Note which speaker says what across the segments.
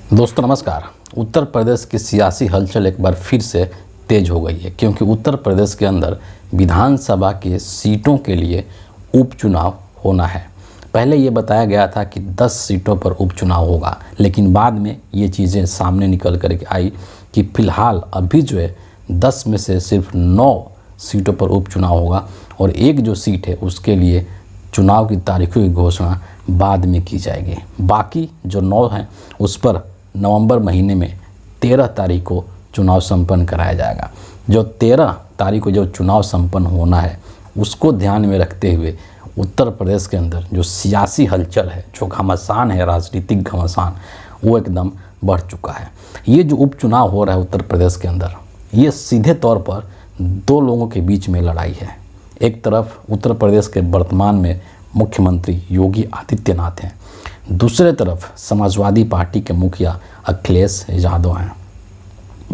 Speaker 1: दोस्तों नमस्कार। उत्तर प्रदेश की सियासी हलचल एक बार फिर से तेज हो गई है, क्योंकि उत्तर प्रदेश के अंदर विधानसभा के सीटों के लिए उपचुनाव होना है। पहले ये बताया गया था कि 10 सीटों पर उपचुनाव होगा, लेकिन बाद में ये चीज़ें सामने निकल कर के आई कि फ़िलहाल अभी जो है 10 में से सिर्फ 9 सीटों पर उपचुनाव होगा और एक जो सीट है उसके लिए चुनाव की तारीखों की घोषणा बाद में की जाएगी। बाकी जो 9 हैं उस पर नवंबर महीने में 13 तारीख को चुनाव संपन्न कराया जाएगा। जो 13 तारीख को जो चुनाव संपन्न होना है उसको ध्यान में रखते हुए उत्तर प्रदेश के अंदर जो सियासी हलचल है, जो घमासान है, राजनीतिक घमासान, वो एकदम बढ़ चुका है। ये जो उपचुनाव हो रहा है उत्तर प्रदेश के अंदर, ये सीधे तौर पर 2 लोगों के बीच में लड़ाई है। एक तरफ उत्तर प्रदेश के वर्तमान में मुख्यमंत्री योगी आदित्यनाथ हैं, दूसरे तरफ समाजवादी पार्टी के मुखिया अखिलेश यादव हैं।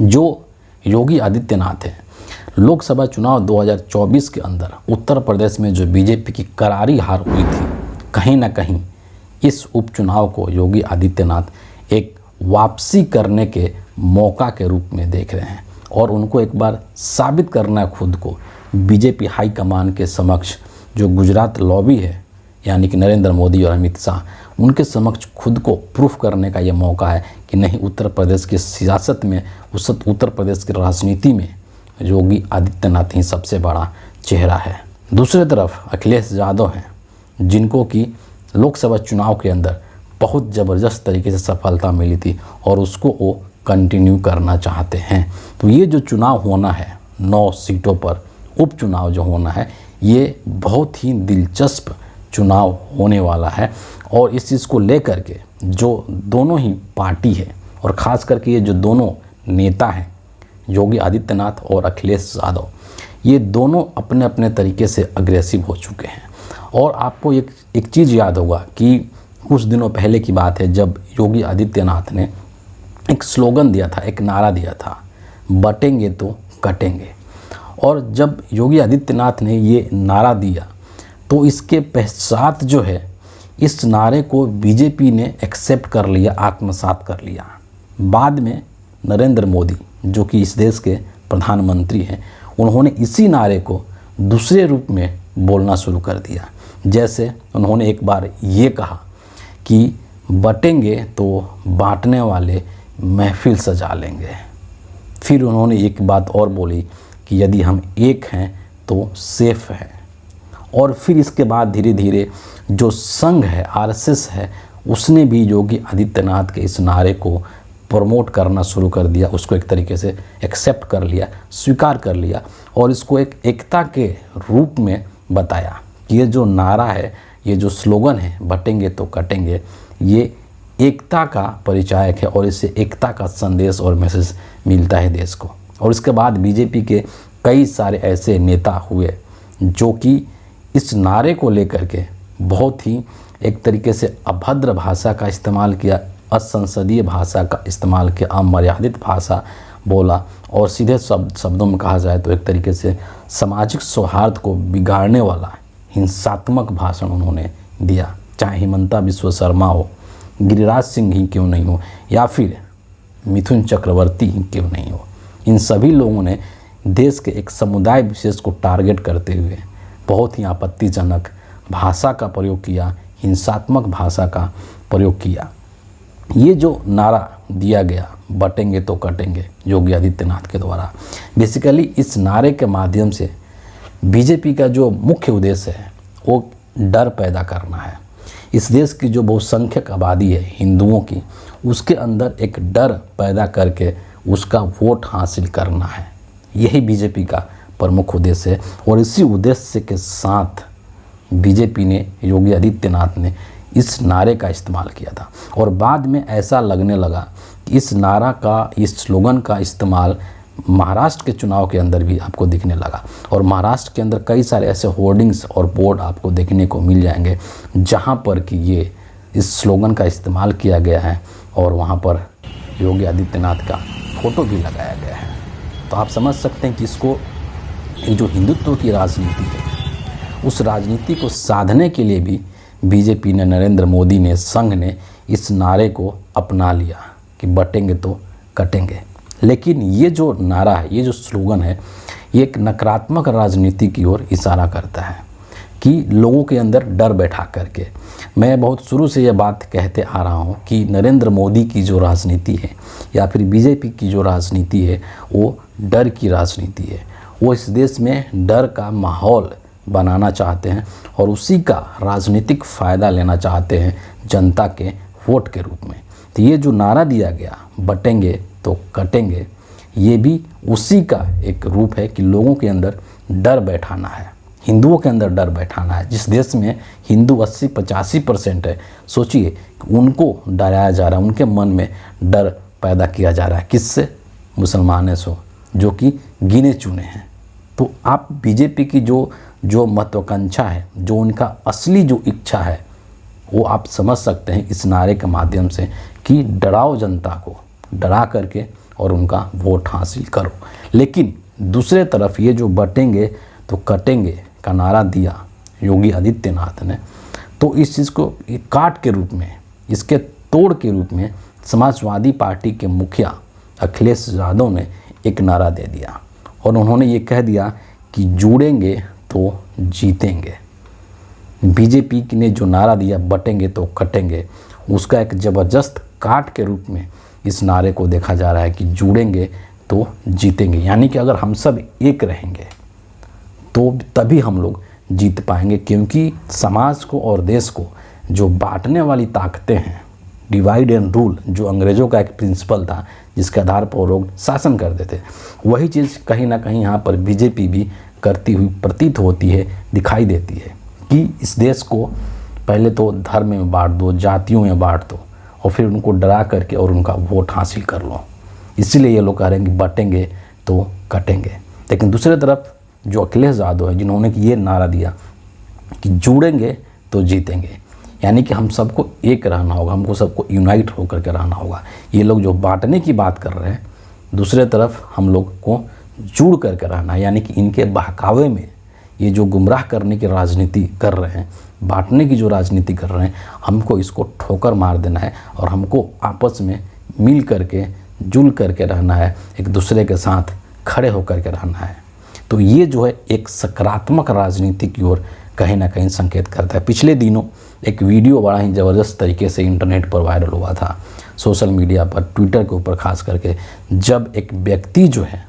Speaker 1: जो योगी आदित्यनाथ हैं, लोकसभा चुनाव 2024 के अंदर उत्तर प्रदेश में जो बीजेपी की करारी हार हुई थी, कहीं ना कहीं इस उपचुनाव को योगी आदित्यनाथ एक वापसी करने के मौका के रूप में देख रहे हैं और उनको एक बार साबित करना है खुद को बीजेपी हाईकमान के समक्ष। जो गुजरात लॉबी है यानी कि नरेंद्र मोदी और अमित शाह, उनके समक्ष खुद को प्रूफ करने का ये मौका है कि नहीं, उत्तर प्रदेश की सियासत में, उत्तर प्रदेश की राजनीति में योगी आदित्यनाथ ही सबसे बड़ा चेहरा है। दूसरी तरफ अखिलेश यादव हैं, जिनको कि लोकसभा चुनाव के अंदर बहुत ज़बरदस्त तरीके से सफलता मिली थी और उसको वो कंटिन्यू करना चाहते हैं। तो ये जो चुनाव होना है 9 सीटों पर उपचुनाव जो होना है, ये बहुत ही दिलचस्प चुनाव होने वाला है और इस चीज़ को लेकर के जो दोनों ही पार्टी है और ख़ास करके ये जो दोनों नेता हैं योगी आदित्यनाथ और अखिलेश यादव, ये दोनों अपने अपने तरीके से अग्रेसिव हो चुके हैं। और आपको एक चीज़ याद होगा कि कुछ दिनों पहले की बात है जब योगी आदित्यनाथ ने एक स्लोगन दिया था, एक नारा दिया था, बटेंगे तो कटेंगे। और जब योगी आदित्यनाथ ने ये नारा दिया तो इसके पश्चात जो है इस नारे को बीजेपी ने एक्सेप्ट कर लिया, आत्मसात कर लिया। बाद में नरेंद्र मोदी, जो कि इस देश के प्रधानमंत्री हैं, उन्होंने इसी नारे को दूसरे रूप में बोलना शुरू कर दिया। जैसे उन्होंने एक बार ये कहा कि बटेंगे तो बांटने वाले महफिल सजा लेंगे। फिर उन्होंने एक बात और बोली कि यदि हम एक हैं तो सेफ हैं। और फिर इसके बाद धीरे धीरे जो संघ है, आरएसएस है, उसने भी योगी आदित्यनाथ के इस नारे को प्रमोट करना शुरू कर दिया, उसको एक तरीके से एक्सेप्ट कर लिया, स्वीकार कर लिया और इसको एक एकता के रूप में बताया कि ये जो नारा है, ये जो स्लोगन है, बटेंगे तो कटेंगे, ये एकता का परिचायक है और इससे एकता का संदेश और मैसेज मिलता है देश को। और इसके बाद बीजेपी के कई सारे ऐसे नेता हुए जो कि इस नारे को लेकर के बहुत ही एक तरीके से अभद्र भाषा का इस्तेमाल किया, असंसदीय भाषा का इस्तेमाल किया, अमर्यादित भाषा बोला और सीधे शब्दों में कहा जाए तो एक तरीके से सामाजिक सौहार्द को बिगाड़ने वाला हिंसात्मक भाषण उन्होंने दिया। चाहे हिमंता बिस्वा शर्मा हो, गिरिराज सिंह ही क्यों नहीं हो या फिर मिथुन चक्रवर्ती ही क्यों नहीं हो, इन सभी लोगों ने देश के एक समुदाय विशेष को टारगेट करते हुए बहुत ही आपत्तिजनक भाषा का प्रयोग किया, हिंसात्मक भाषा का प्रयोग किया। ये जो नारा दिया गया, बटेंगे तो कटेंगे, योगी आदित्यनाथ के द्वारा, बेसिकली इस नारे के माध्यम से बीजेपी का जो मुख्य उद्देश्य है वो डर पैदा करना है। इस देश की जो बहुसंख्यक आबादी है हिंदुओं की, उसके अंदर एक डर पैदा करके उसका वोट हासिल करना है। यही बीजेपी का प्रमुख उद्देश्य है और इसी उद्देश्य के साथ बीजेपी ने, योगी आदित्यनाथ ने इस नारे का इस्तेमाल किया था। और बाद में ऐसा लगने लगा कि इस नारा का, इस स्लोगन का इस्तेमाल महाराष्ट्र के चुनाव के अंदर भी आपको दिखने लगा और महाराष्ट्र के अंदर कई सारे ऐसे होर्डिंग्स और बोर्ड आपको देखने को मिल जाएंगे जहां पर कि ये इस स्लोगन का इस्तेमाल किया गया है और वहां पर योगी आदित्यनाथ का फ़ोटो भी लगाया गया है। तो आप समझ सकते हैं कि इसको एक जो हिंदुत्व की राजनीति है, उस राजनीति को साधने के लिए भी बीजेपी ने, नरेंद्र मोदी ने, संघ ने इस नारे को अपना लिया कि बटेंगे तो कटेंगे। लेकिन ये जो नारा है, ये जो स्लोगन है, ये एक नकारात्मक राजनीति की ओर इशारा करता है कि लोगों के अंदर डर बैठा करके। मैं बहुत शुरू से ये बात कहते आ रहा हूँ कि नरेंद्र मोदी की जो राजनीति है या फिर बीजेपी की जो राजनीति है वो डर की राजनीति है। वो इस देश में डर का माहौल बनाना चाहते हैं और उसी का राजनीतिक फ़ायदा लेना चाहते हैं जनता के वोट के रूप में। तो ये जो नारा दिया गया बटेंगे तो कटेंगे, ये भी उसी का एक रूप है कि लोगों के अंदर डर बैठाना है, हिंदुओं के अंदर डर बैठाना है। जिस देश में हिंदू 80-85% है, सोचिए उनको डराया जा रहा है, उनके मन में डर पैदा किया जा रहा है। किससे? मुसलमानों से, जो कि गिने चुने हैं। तो आप बीजेपी की जो महत्वाकांक्षा है, जो उनका असली जो इच्छा है, वो आप समझ सकते हैं इस नारे के माध्यम से कि डराओ जनता को, डरा करके और उनका वोट हासिल करो। लेकिन दूसरे तरफ ये जो बटेंगे तो कटेंगे का नारा दिया योगी आदित्यनाथ ने, तो इस चीज़ को काट के रूप में, इसके तोड़ के रूप में समाजवादी पार्टी के मुखिया अखिलेश यादव ने एक नारा दे दिया और उन्होंने ये कह दिया कि जुड़ेंगे तो जीतेंगे। बीजेपी ने जो नारा दिया बटेंगे तो कटेंगे, उसका एक ज़बरदस्त काट के रूप में इस नारे को देखा जा रहा है कि जुड़ेंगे तो जीतेंगे। यानी कि अगर हम सब एक रहेंगे तो तभी हम लोग जीत पाएंगे, क्योंकि समाज को और देश को जो बांटने वाली ताकतें हैं, डिवाइड एंड रूल, जो अंग्रेज़ों का एक प्रिंसिपल था जिसके आधार पर वो लोग शासन करते थे, वही चीज़ कहीं ना कहीं यहाँ पर बीजेपी भी करती हुई प्रतीत होती है, दिखाई देती है कि इस देश को पहले तो धर्म में बांट दो, जातियों में बांट दो और फिर उनको डरा करके और उनका वोट हासिल कर लो। इसीलिए ये लोग कह रहे हैं कि बटेंगे तो कटेंगे। लेकिन दूसरी तरफ जो अखिलेश यादव है, जिन्होंने कि ये नारा दिया कि जुड़ेंगे तो जीतेंगे, यानी कि हम सबको एक रहना होगा, हमको सबको यूनाइट होकर के रहना होगा। ये लोग जो बांटने की बात कर रहे हैं, दूसरे तरफ हम लोग को जुड़ करके रहना है, यानी कि इनके बहकावे में ये जो गुमराह करने की राजनीति कर रहे हैं, बांटने की जो राजनीति कर रहे हैं, हमको इसको ठोकर मार देना है और हमको आपस में मिल करके जुल करके रहना है, एक दूसरे के साथ खड़े होकर के रहना है। तो ये जो है एक सकारात्मक राजनीति की ओर कहीं ना कहीं संकेत करता है। पिछले दिनों एक वीडियो बड़ा ही ज़बरदस्त तरीके से इंटरनेट पर वायरल हुआ था, सोशल मीडिया पर, ट्विटर के ऊपर खास करके, जब एक व्यक्ति जो है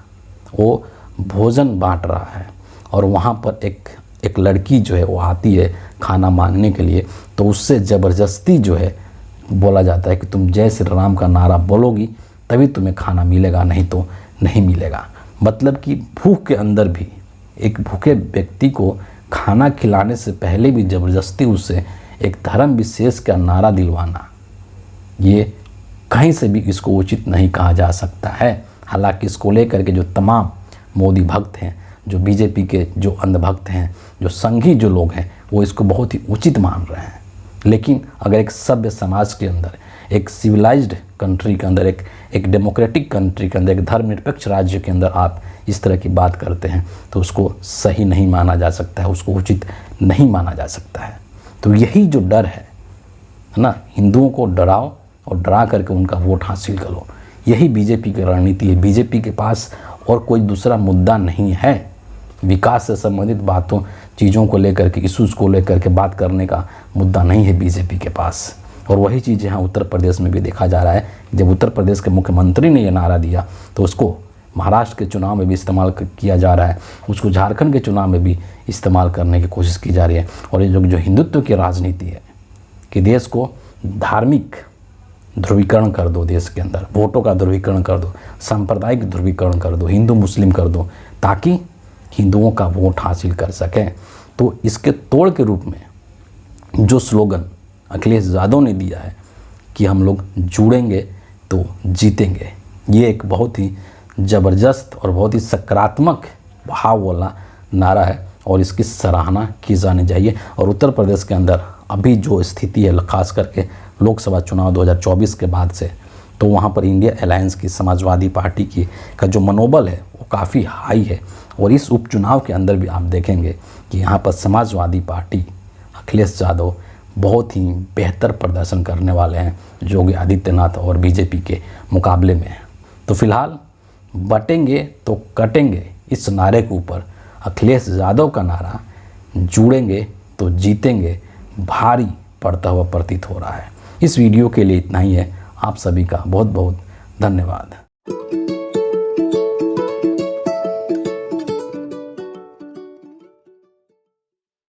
Speaker 1: वो भोजन बांट रहा है और वहाँ पर एक लड़की जो है वो आती है खाना मांगने के लिए, तो उससे ज़बरदस्ती जो है बोला जाता है कि तुम जय श्री राम का नारा बोलोगी तभी तुम्हें खाना मिलेगा, नहीं तो नहीं मिलेगा। मतलब कि भूख के अंदर भी एक भूखे व्यक्ति को खाना खिलाने से पहले भी ज़बरदस्ती उससे एक धर्म विशेष का नारा दिलवाना, ये कहीं से भी इसको उचित नहीं कहा जा सकता है। हालांकि इसको लेकर के जो तमाम मोदी भक्त हैं, जो बीजेपी के जो अंधभक्त हैं, जो संघी जो लोग हैं, वो इसको बहुत ही उचित मान रहे हैं। लेकिन अगर एक सभ्य समाज के अंदर, एक सिविलाइज्ड कंट्री के अंदर, एक डेमोक्रेटिक कंट्री के अंदर, एक धर्मनिरपेक्ष राज्य के अंदर आप इस तरह की बात करते हैं तो उसको सही नहीं माना जा सकता है, उसको उचित नहीं माना जा सकता है। तो यही जो डर है ना, हिंदुओं को डराओ और डरा करके उनका वोट हासिल करो, यही बीजेपी की रणनीति है। बीजेपी के पास और कोई दूसरा मुद्दा नहीं है। विकास से संबंधित बातों, चीज़ों को लेकर के, इशूज़ को लेकर के बात करने का मुद्दा नहीं है बीजेपी के पास। और वही चीज़ यहाँ उत्तर प्रदेश में भी देखा जा रहा है। जब उत्तर प्रदेश के मुख्यमंत्री ने यह नारा दिया तो उसको महाराष्ट्र के चुनाव में भी इस्तेमाल किया जा रहा है, उसको झारखंड के चुनाव में भी इस्तेमाल करने की कोशिश की जा रही है। और ये जो हिंदुत्व की राजनीति है कि देश को धार्मिक ध्रुवीकरण कर दो, देश के अंदर वोटों का ध्रुवीकरण कर दो, सांप्रदायिक ध्रुवीकरण कर दो, हिंदू मुस्लिम कर दो, ताकि हिंदुओं का वोट हासिल कर सकें। तो इसके तोड़ के रूप में जो स्लोगन अखिलेश यादव ने दिया है कि हम लोग जुड़ेंगे तो जीतेंगे, ये एक बहुत ही ज़बरदस्त और बहुत ही सकारात्मक भाव वाला नारा है और इसकी सराहना की जानी चाहिए। और उत्तर प्रदेश के अंदर अभी जो स्थिति है, खास करके लोकसभा चुनाव 2024 के बाद से, तो वहाँ पर इंडिया अलायंस की, समाजवादी पार्टी की का जो मनोबल है वो काफ़ी हाई है। और इस उपचुनाव के अंदर भी आप देखेंगे कि यहाँ पर समाजवादी पार्टी, अखिलेश यादव, बहुत ही बेहतर प्रदर्शन करने वाले हैं योगी आदित्यनाथ और बीजेपी के मुकाबले में। तो फिलहाल बटेंगे तो कटेंगे इस नारे के ऊपर अखिलेश यादव का नारा जुड़ेंगे तो जीतेंगे भारी पड़ता हुआ प्रतीत हो रहा है। इस वीडियो के लिए इतना ही है। आप सभी का बहुत बहुत धन्यवाद।